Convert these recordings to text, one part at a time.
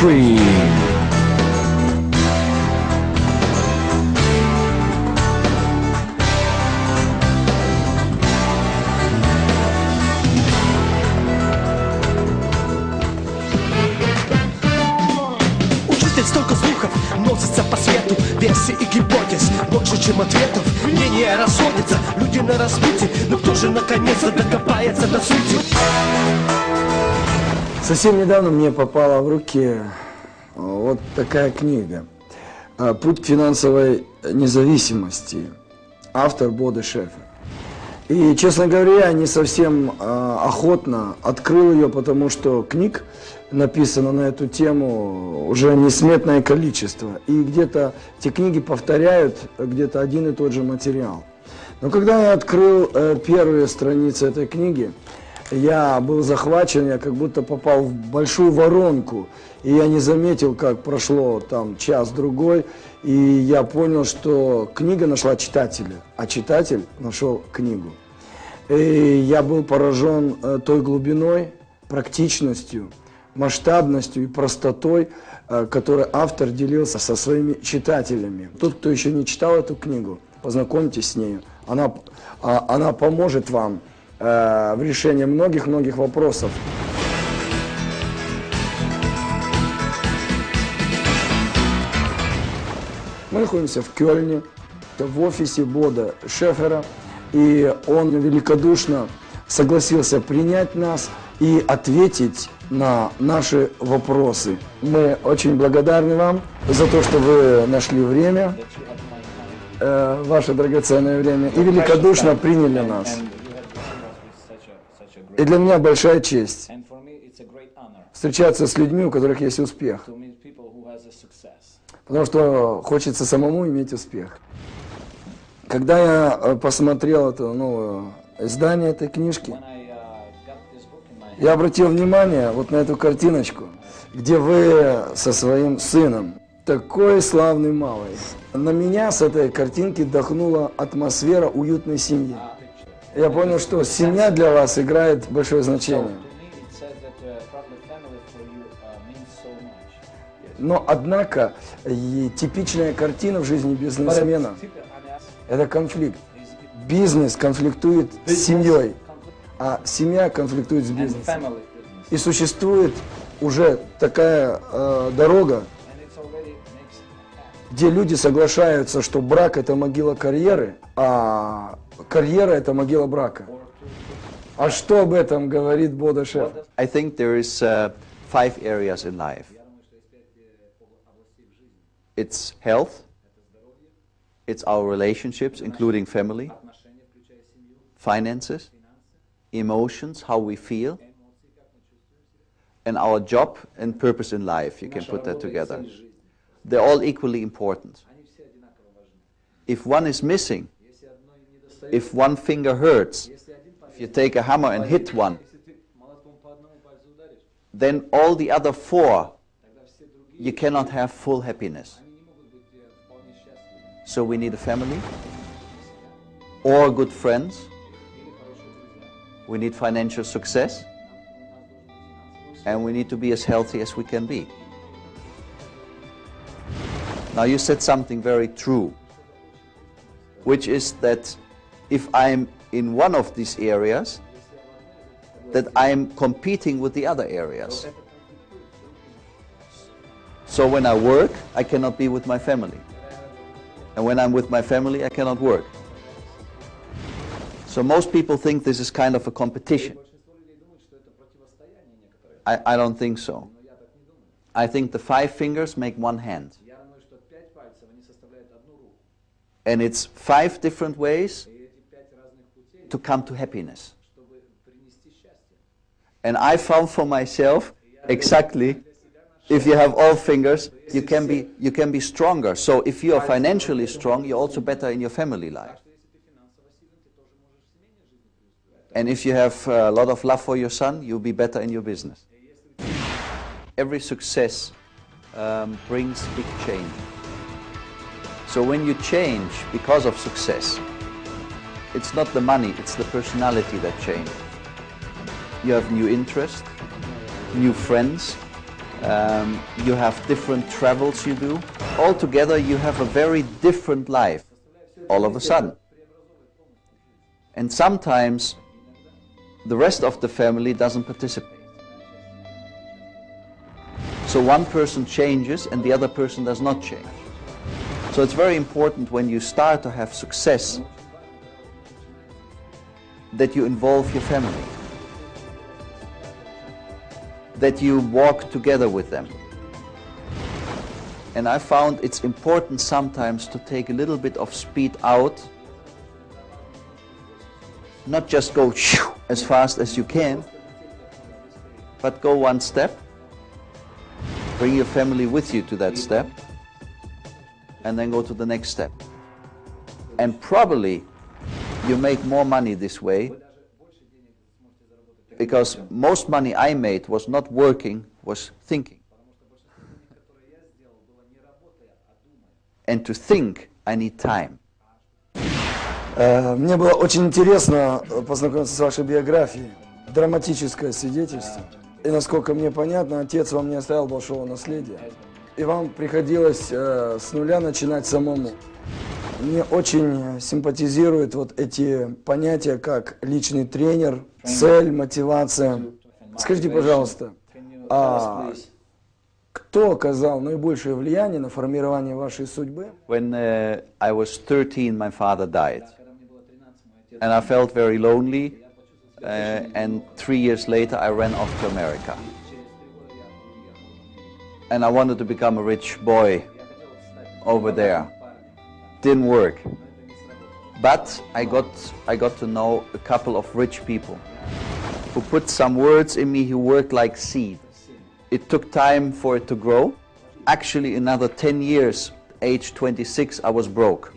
free. Учитель, столько слухов носится по свету, версий и гипотез больше, чем ответов. Мнения расходятся, люди на распутье, но кто же наконец-то докопается до сути? Совсем недавно мне попала в руки вот такая книга «Путь к финансовой независимости». Автор Бодо Шефер. И, честно говоря, я не совсем охотно открыл ее, потому что книг написано на эту тему уже несметное количество. И где-то эти книги повторяют где-то один и тот же материал. Но когда я открыл первые страницы этой книги, я был захвачен, я как будто попал в большую воронку. И я не заметил, как прошло там час-другой. И я понял, что книга нашла читателя, а читатель нашел книгу. И я был поражен той глубиной, практичностью, масштабностью и простотой, которой автор делился со своими читателями. Тот, кто еще не читал эту книгу, познакомьтесь с нею. Она поможет вам в решении многих-многих вопросов. Мы находимся в Кёльне, в офисе Бодо Шефера, и он великодушно согласился принять нас и ответить на наши вопросы. Мы очень благодарны вам за то, что вы нашли время, ваше драгоценное время, и великодушно приняли нас. И для меня большая честь встречаться с людьми, у которых есть успех. Потому что хочется самому иметь успех. Когда я посмотрел это новое издание этой книжки, я обратил внимание вот на эту картиночку, где вы со своим сыном. Такой славный малый. На меня с этой картинки дохнула атмосфера уютной семьи. Я понял, что семья для вас играет большое значение. Но, однако, типичная картина в жизни бизнесмена – это конфликт. Бизнес конфликтует с семьей, а семья конфликтует с бизнесом. И существует уже такая дорога, где люди соглашаются, что брак – это могила карьеры, а карьера – это могила брака. А что об этом говорит Бодо Шефер? I think there is 5 areas in life. It's health, it's our relationships, including family, finances, emotions, how we feel, and our job and purpose in life. You can put that together. They're all equally important. If one is missing, if one finger hurts, if you take a hammer and hit one, then all the other 4, you cannot have full happiness. So we need a family, or good friends, we need financial success, and we need to be as healthy as we can be. Now you said something very true, which is that if I'm in one of these areas, that I'm competing with the other areas. So when I work, I cannot be with my family. And when I'm with my family, I cannot work. So most people think this is kind of a competition. I don't think so. I think the 5 fingers make one hand. And it's 5 different ways to come to happiness. And I found for myself exactly, if you have all fingers, you can be stronger. So if you are financially strong, you're also better in your family life. And if you have a lot of love for your son, you'll be better in your business. Every success brings big change. So when you change because of success, it's not the money, it's the personality that changes. You have new interests, new friends, You have different travels you do. Altogether, you have a very different life all of a sudden. And sometimes the rest of the family doesn't participate. So one person changes and the other person does not change. So it's very important when you start to have success that you involve your family, that you walk together with them. And I found it's important sometimes to take a little bit of speed out, not just go as fast as you can, but go one step, bring your family with you to that step, and then go to the next step. And probably you make more money this way, because most money I made was not working, was thinking. And to think, I need time. Мне было очень интересно познакомиться с вашей биографией. Драматическое свидетельство. И насколько мне понятно, отец вам не оставил большого наследия. И вам приходилось с нуля начинать самому. Мне очень симпатизируют вот эти понятия, как личный тренер, цель, мотивация. Скажите, пожалуйста, кто оказал наибольшее влияние на формирование вашей судьбы? When I was 13, my father died. And I felt very lonely. And 3 years later, I ran off to America. And I wanted to become a rich boy over there. Didn't work. But I got to know a couple of rich people who put some words in me who worked like seed. It took time for it to grow. Actually, another 10 years, age 26, I was broke.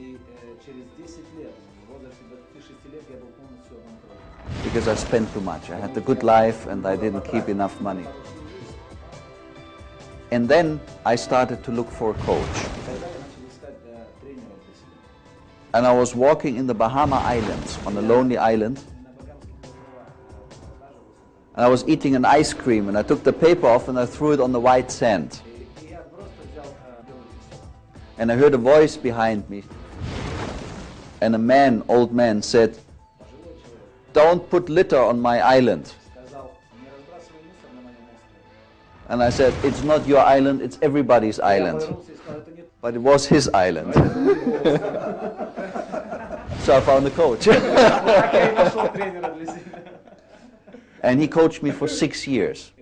Because I spent too much. I had a good life and I didn't keep enough money. And then I started to look for a coach. And I was walking in the Bahama Islands, on a lonely island. And I was eating an ice cream and I took the paper off and I threw it on the white sand. And I heard a voice behind me. And a man, old man, said, "Don't put litter on my island." And I said, "It's not your island, it's everybody's island." But it was his island. So I found a coach. And he coached me for 6 years.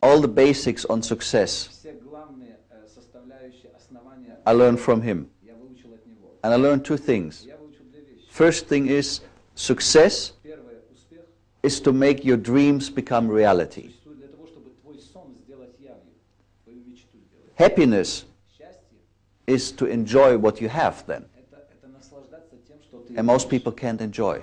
All the basics on success I learned from him. And I learned two things. First thing is, success is to make your dreams become reality. Happiness is to enjoy what you have then. And most people can't enjoy.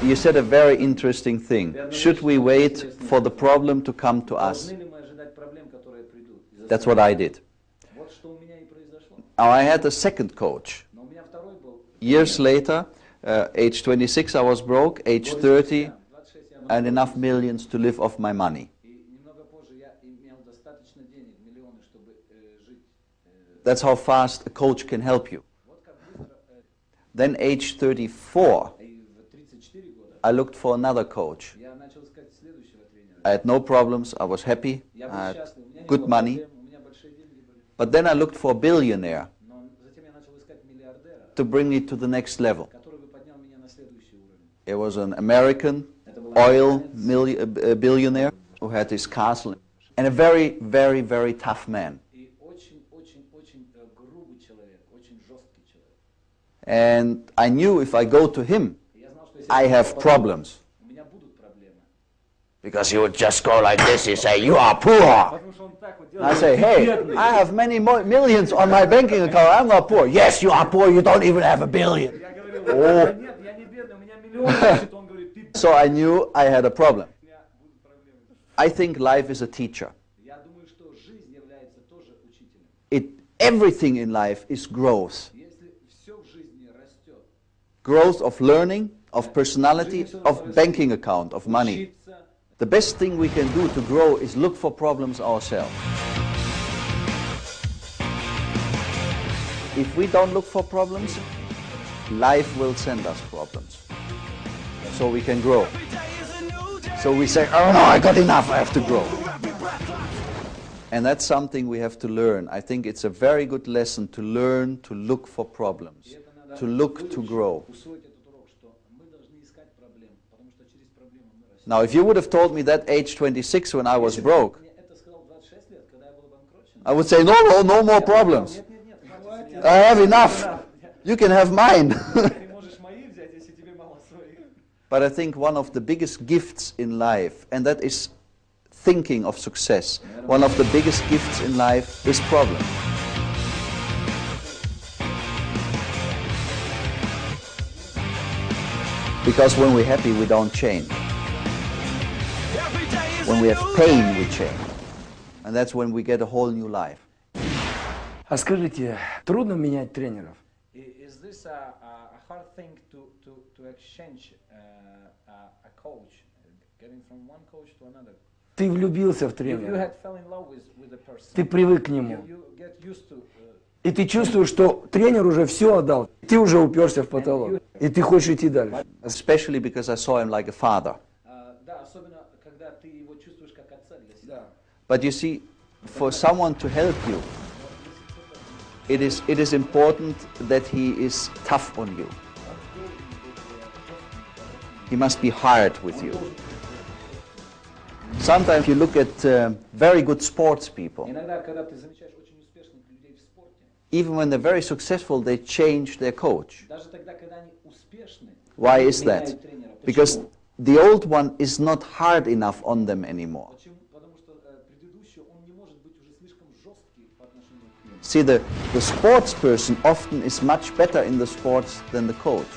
You said a very interesting thing. Should we wait for the problem to come to us? That's what I did. Now I had a second coach. Years later, age 26 I was broke, age 30 and enough millions to live off my money. That's how fast a coach can help you. Then age 34, I looked for another coach. I had no problems, I was happy, I had good money. But then I looked for a billionaire to bring me to the next level. It was an American oil billionaire who had his castle, and a very, very, very tough man. And I knew if I go to him, I have problems. Because he would just go like this, he'd say, "You are poor." I say, "Hey, I have many millions on my banking account, I'm not poor." "Yes, you are poor, you don't even have a billion." Oh. So I knew I had a problem. I think life is a teacher. Я думаю, что жизнь является тоже учителем. Everything in life is growth. Если все в жизни растет, Growth of learning, of personality, of banking account, of money. учиться, The best thing we can do to grow is look for problems ourselves. If we don't look for problems, life will send us problems. So we can grow. So we say, oh no, I got enough, I have to grow. And that's something we have to learn. I think it's a very good lesson to learn to look for problems, to look to grow. усвоить этот урок, что мы должны искать проблемы, потому что через проблемы мы растем. Now, if you would have told me that age 26 when I was broke, Мне это сказал 26 лет, когда я был обанкрочен. I would say, no, no, no more problems. Нет, хватит. I have enough. You can have mine. Ты можешь мои взять, если тебе мало своих. But I think one of the biggest gifts in life, and that is thinking of success, one of the biggest gifts in life is problem. Because when we're happy, we don't change. When we have pain, we change. And that's when we get a whole new life. А скажите, трудно менять тренеров? Is this a hard thing to exchange a coach, getting from one coach to another? Ты влюбился в You тренера, had fell in love with the person. ты привык к нему, You get used to. и ты чувствуешь, что тренер уже все отдал, ты уже уперся в потолок, и ты хочешь идти дальше. Especially because I saw him like a father. Да, особенно когда ты его чувствуешь как отца для себя. But you see, for someone to help you, it is important that he is tough on you. He must be hard with you. Sometimes you look at very good sports people. Иногда, когда ты замечаешь очень успешных людей в спорте, Even when they're very successful, they change their coach. даже тогда, когда они успешны, Why они is that? меняют тренера. Because Почему? the old one is not hard enough on them anymore. Почему? Потому что предыдущий, он не может быть уже слишком жесткий по отношению к ним. See, the sports person often is much better in the sports than the coach.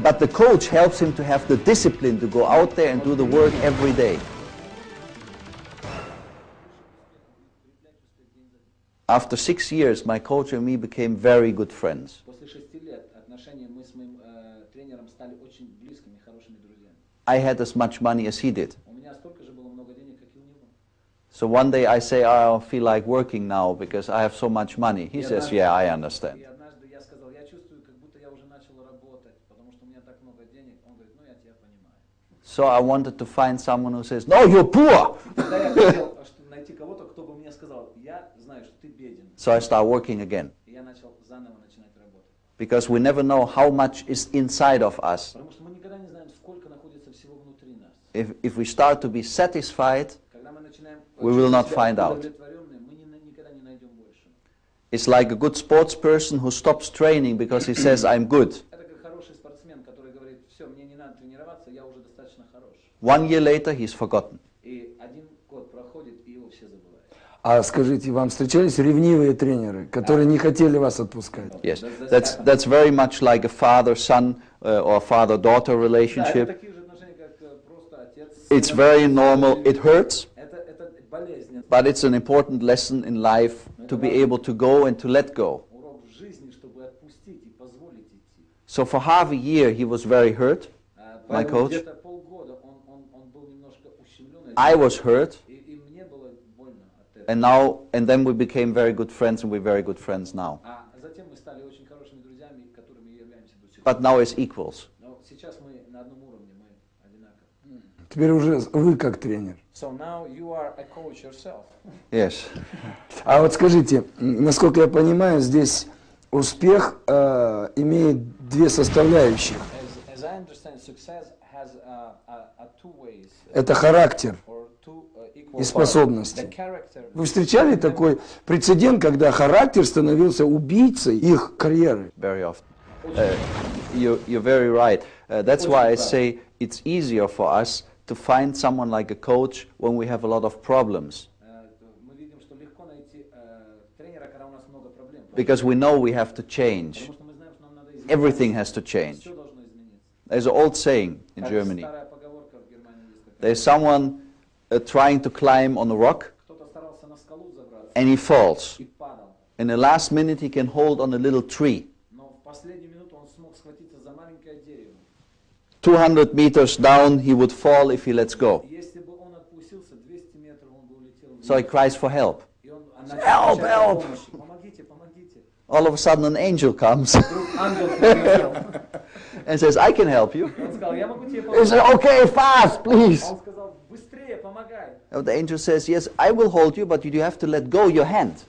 But the coach helps him to have the discipline to go out there and do the work every day. After 6 years, my coach and me became very good friends. После 6 лет отношения мы с моим тренером стали очень близкими, хорошими друзьями. I had as much money as he did. У меня столько же было много денег, как и у него. So one day I say, I feel like working now because I have so much money. He says, yeah, I understand. И однажды я сказал, я чувствую, как будто я уже начал работать, потому что у меня так много денег. Он говорит, ну я тебя понимаю. So I wanted to find someone who says, no, you're poor. Тогда я хотел найти кого-то, кто бы мне сказал, я знаю, что ты беден. So I start working again. И я начал заново начинать работать. Because we never know how much is inside of us. Потому что мы никогда не знаем, сколько находится всего внутри нас. If we start to be satisfied, Когда мы начинаем We will not чувствовать find себя out. удовлетворенными, мы никогда не найдем больше. it's like a good sports person who stops training because he says, I'm good. Это как хороший спортсмен, который говорит, все, мне не надо тренироваться, я уже достаточно хорош. 1 year later, he's forgotten. И один год проходит, и его все забывают. А скажите, вам встречались ревнивые тренеры, которые не хотели вас отпускать? Yes, that's very much like a father-son or father-daughter Да, это relationship. такие же отношения, как просто отец. It's very normal. It hurts, Это болезнь, but it's an important lesson in life to be able to go and to let go. урок в жизни, чтобы отпустить и позволить идти. So for half a year, he was very hurt. My Поэтому coach. где-то полгода он был немножко ущемлен. I was hurt, И мне было больно от этого. and then we became very good friends, and we're very good friends now. А затем мы стали очень хорошими друзьями, которыми и являемся до сих пор. But now as equals. Но сейчас мы на одном уровне, мы одинаковы. Теперь уже вы как тренер. So now you are a coach yourself. Yes. А вот скажите, насколько я понимаю, здесь успех имеет две составляющих. As I understand, success has two ways. Это характер Or two equal и способности. parts. The character. Вы встречали такой прецедент, когда характер становился убийцей их карьеры? Very often. You're very right. That's why I say it's easier for us to find someone like a coach when we have a lot of problems. Мы видим, что легко найти тренера, когда у нас много проблем. Because we know we have to change. Потому что мы знаем, что нам надо измениться. Everything has to change. Все должно измениться. There's an old saying in Как Germany. старая поговорка There's someone trying to climb on a rock, Кто-то старался на скалу забраться and he falls. и падал. In the last minute, he can hold on a little tree. Но в последнюю минуту он смог схватиться за маленькое дерево. 200 meters down, he would fall if he lets go. Если бы он отпустился 200 метров, он бы улетел вниз. So he cries for help. И он Help, help! Помогите, помогите. All of a sudden, an angel comes Вдруг ангел прилетел. and says, I can help you. Он сказал, я могу тебе He помочь. said, okay, fast, please. Он сказал, быстрее, помогай. And the angel says, yes, I will hold you, but you have to let go your hand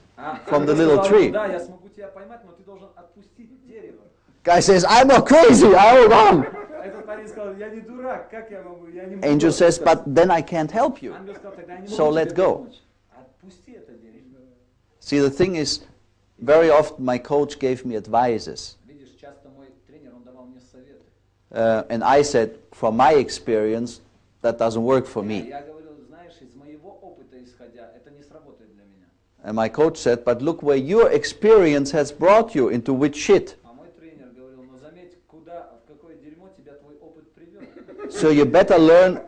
from the Он little сказал, tree. да, я смогу тебя поймать, но ты должен отпустить дерево. Guy says, I'm not crazy, I hold on. А этот парень сказал, я не дурак, как я могу, я не могу. Angel says, but then I can't help you. Ангел сказал, тогда я не So могу let тебе go. помочь. Отпусти это дерево. See, the thing is, very often my coach gave me advices. Видишь, часто мой тренер, он давал мне советы. And I said, from my experience, that doesn't work for me. Я говорил, знаешь, из моего опыта исходя, это не сработает для меня. And my coach said, but look where your experience has brought you, into which shit. А мой тренер говорил, ну заметь, куда, в какое дерьмо тебя твой опыт привел. So you better learn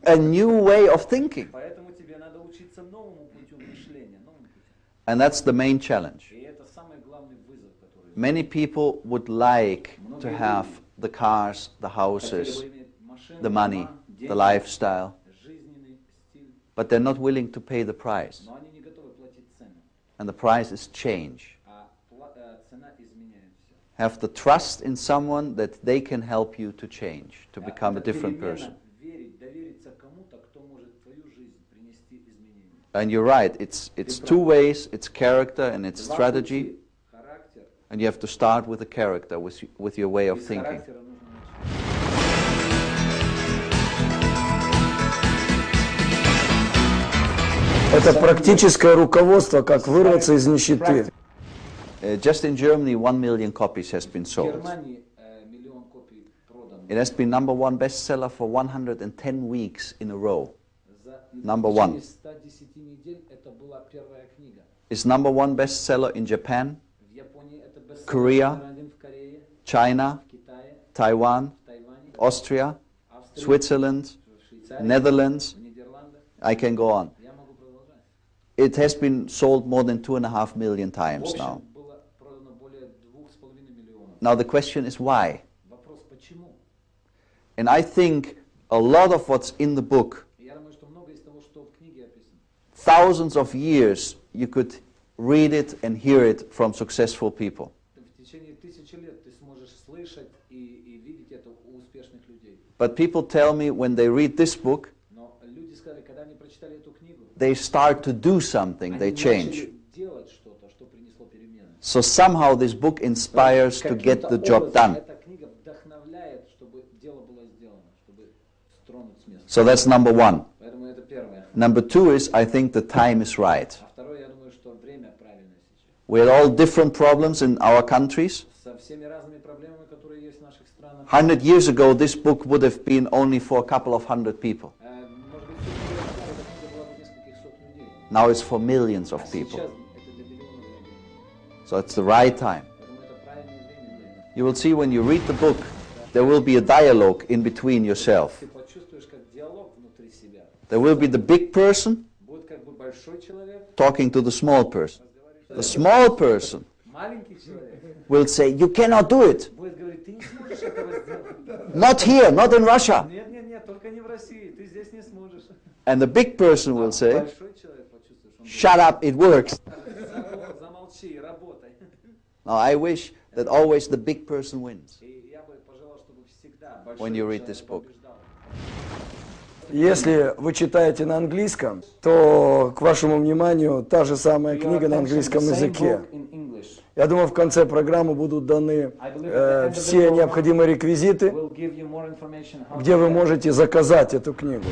a new way of thinking. Поэтому тебе надо учиться новому путю мышления, новому путю. And that's the main challenge. И это самый главный вызов, который... Many people would like to have the cars, the houses, the money, the lifestyle, жизненный стиль, but they're not willing to pay the price. но они не готовы платить цену. And the price is change. А цена изменяет все. Have the trust in someone that they can help you to change, to become a different person. Верить, довериться кому-то, кто может твою жизнь принести изменения. And you're right, it's two ways, it's character and it's strategy, Характер. and you have to start with the character, with your way of Без thinking. характера нужно начать. Это практическое руководство, как вырваться из нищеты. Just in Germany, 1 million copies has been В sold. Германии миллион копий продано. It has been #1 bestseller for 110 weeks in a row. За Number в one. течение 110 недель это была первая книга. It's #1 bestseller in Japan, В Японии это бестселлер Korea, номер один, в Корее, China, в Китае, Taiwan, в Тайване, Austria, Австрии, Switzerland, в Швейцарии, Netherlands. в Нидерландах. I can go on. Я могу продолжать. It has been sold more than 2.5 million В times общем, now. было продано более 2,5 миллионов. Now the question is why? Вопрос, почему? And I think a lot of what's in the book, Я думаю, что много из того, что в книге описано, thousands of years, you could read it and hear it from successful people. в течение тысячи лет ты сможешь слышать и видеть это у успешных людей. But people tell me when they read this book, Но люди сказали, когда они прочитали эту книгу, they start to do something, they они change. начали делать что-то, что принесло перемены. So somehow this book inspires to get the job done. Эта книга вдохновляет, чтобы дело было сделано, чтобы стронуть с места. So that's #1. Поэтому это первое. #2 is I think the time is right. А второе, я думаю, что время правильное сейчас. We had all different problems in our countries. Со всеми разными проблемами, которые есть в наших странах. 100 years ago, this book would have been only for a couple of hundred people. Может быть, эта книга была бы нескольких сот людей. Now it's for millions of А people. сейчас это для миллионов людей. So it's the right time. Поэтому это правильное время для этого. You will see when you read the book, there will be a dialogue in between yourself. Ты почувствуешь, как диалог внутри себя. There will be the big person Будет как бы большой человек, talking to the small person. The small person маленький человек. will say, you cannot do it. Будет говорить, ты не сможешь этого сделать. Not here, not in Russia. Нет, нет, нет, только не в России, ты здесь не сможешь. And the big person will say, Большой человек почувствуешь, он shut up, it works. будет, замолчи, работай. Now I wish that always the big person wins И я бы пожелал, чтобы всегда большой when you read человек this book. побеждал. Если вы читаете на английском, то к вашему вниманию та же самая книга на английском языке. Я думаю, в конце программы будут даны все необходимые реквизиты, где вы можете заказать эту книгу.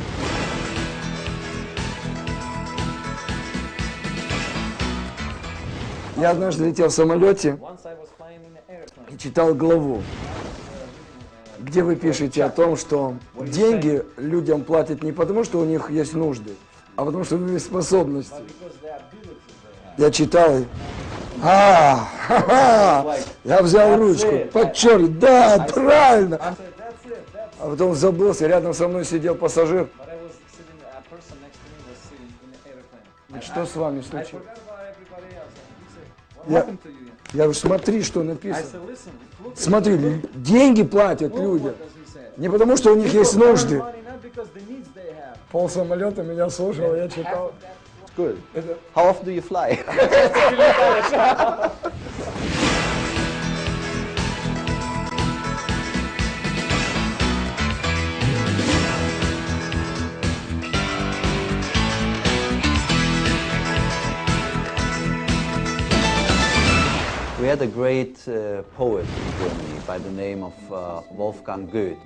Я однажды летел в самолете и читал главу, где вы пишете о том, что деньги людям платят не потому, что у них есть нужды, а потому, что у них есть способности. Я читал, я взял ручку, подчеркнул, да, правильно. А потом забылся, рядом со мной сидел пассажир, Что с вами случилось? Я говорю, смотри, что написано. Смотри, деньги платят люди. Не потому, что у них есть нужды. Пол самолета меня слушал, я читал. Good. How often do you fly? We had a great poet in Germany by the name of Wolfgang Goethe.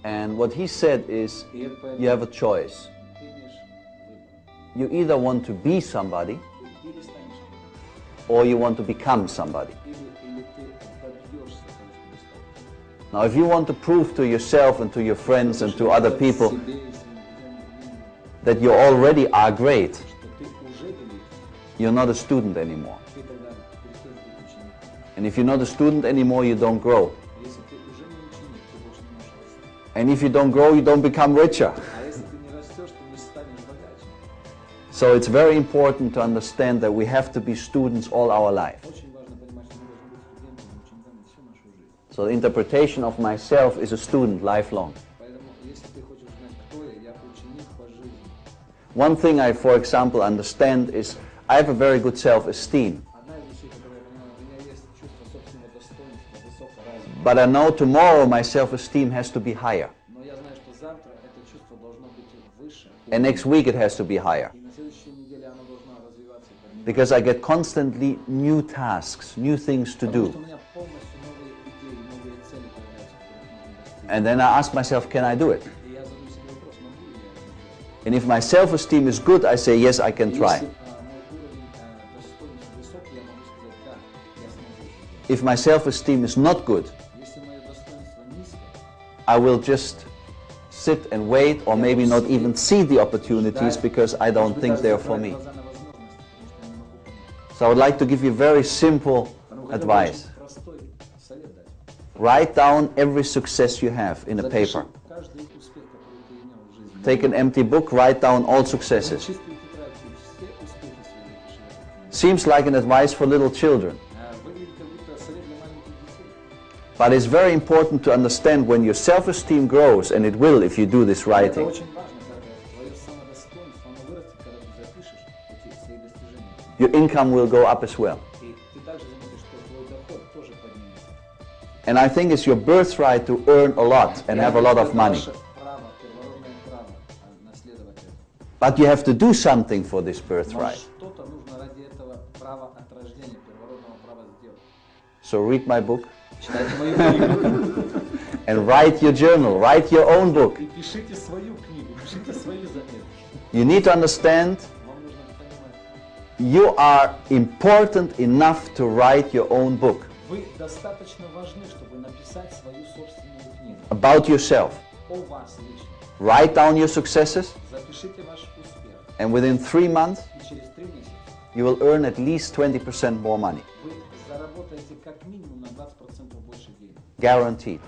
And what he said is, you have a choice. You either want to be somebody, or you want to become somebody. Now, if you want to prove to yourself and to your friends and to other people that you already are great, you're not a student anymore. And if you're not a student anymore, you don't grow. And if you don't grow, you don't become richer. So it's very important to understand that we have to be students all our life. So the interpretation of myself is a student lifelong. One thing I, for example, understand is I have a very good self-esteem. But I know tomorrow my self-esteem has to be higher. And next week it has to be higher. Because I get constantly new tasks, new things to do. And then I ask myself, can I do it? And if my self-esteem is good, I say, yes, I can try. If my self-esteem is not good, I will just sit and wait, or maybe not even see the opportunities because I don't think they're for me. So I would like to give you very simple advice. Write down every success you have in a paper. Take an empty book, write down all successes. Seems like an advice for little children. But it's very important to understand when your self-esteem grows, and it will if you do this writing. Your income will go up as well. And I think it's your birthright to earn a lot and have a lot of money. But you have to do something for this birthright. So read my book. And write your journal, write your own book. You need to understand you are important enough to write your own book about yourself. Write down your successes, and within 3 months you will earn at least 20% more money. Guaranteed.